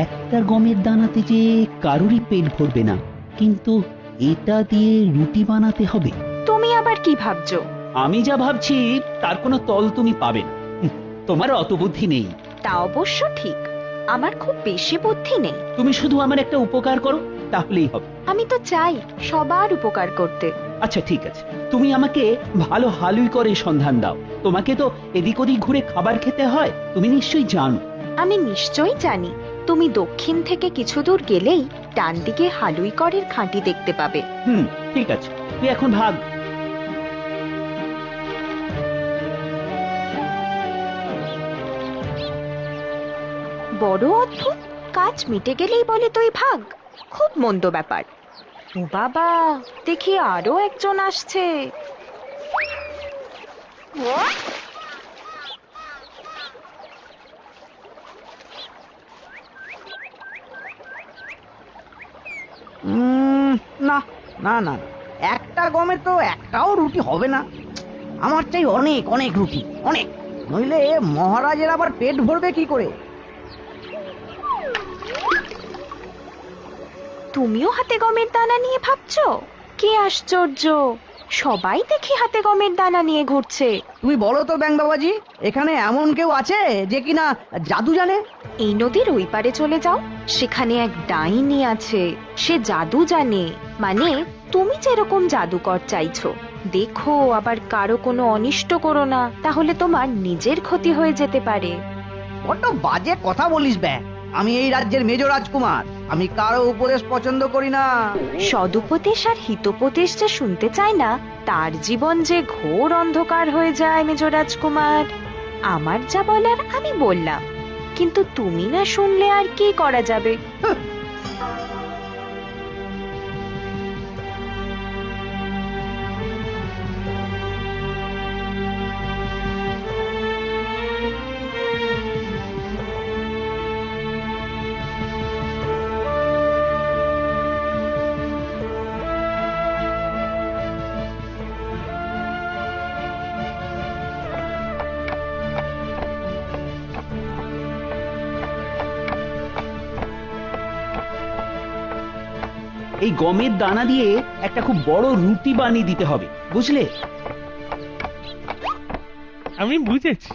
একটা গমের দানাতে যে কারোরই পেট ভরবে না, কিন্তু এটা দিয়ে রুটি বানাতে হবে। তুমি আবার কি ভাবছো? আমি যা ভাবছি তার কোনো তল তুমি পাবে না। তোমার অত বুদ্ধি নেই। তা অবশ্য ঠিক, আমার খুব বেশি বুদ্ধি নেই। তুমি শুধু আমার একটা উপকার করো, তাহলেই হবে। আমি তো চাই সবার উপকার করতে। আচ্ছা ঠিক আছে, তুমি আমাকে ভালো হালুই করে সন্ধান দাও। তোমাকে তো এদিক ওদিক ঘুরে খাবার খেতে হয়, তুমি নিশ্চয়ই জানো। আমি নিশ্চয়ই জানি। তুমি দক্ষিণ থেকে কিছু দূর গেলেই ডান দিকে হালুইকরের খাঁটি দেখতে পাবে। ঠিক আছে, তুই এখন ভাগ। বড় অদ্ভুত, কাজ মিটে গেলেই বলে তুই ভাগ। খুব মন্দ ব্যাপার। ও বাবা, দেখি আরো একজন আসছে। না না না, একটা গমে তো একটাও রুটি হবে না। আমার চাই অনেক অনেক রুটি, অনেক। নইলে মহারাজের আবার পেট ভরবে কি করে? তুমিও হাতে গমের দানা নিয়ে ভাবছো? কি আশ্চর্য, সবাই দেখি হাতে গমের দানা নিয়ে ঘুরছে। তুমি বলো তো ব্যাং বাবাজি, এখানে এমন কেউ আছে যে কিনা জাদু জানে? এই নদীর ওই পারে চলে যাও, সেখানে এক ডাইনি আছে। সে জাদু জানে, মানে তুমি যেরকম জাদুকর চাইছো। দেখো আবার কারো কোনো অনিষ্ট করো না, তাহলে তোমার নিজের ক্ষতি হয়ে যেতে পারে। বড্ড বাজে কথা বলিস ব্যাং। আমি এই রাজ্যের মেজ রাজকুমার, আমি কারো উপদেশ পছন্দ করি না। সদুপদেশ আর হিতোপদেশ যে শুনতে চায় না, তার জীবন যে ঘোর অন্ধকার হয়ে যায় মেজ রাজকুমার। আমার যা বলার আমি বললাম, কিন্তু তুমি না শুনলে আর কি করা যাবে? এই গমের দানা দিয়ে একটা খুব বড় রুটি বানিয়ে দিতে হবে, বুঝলে? আমি বুঝেছি,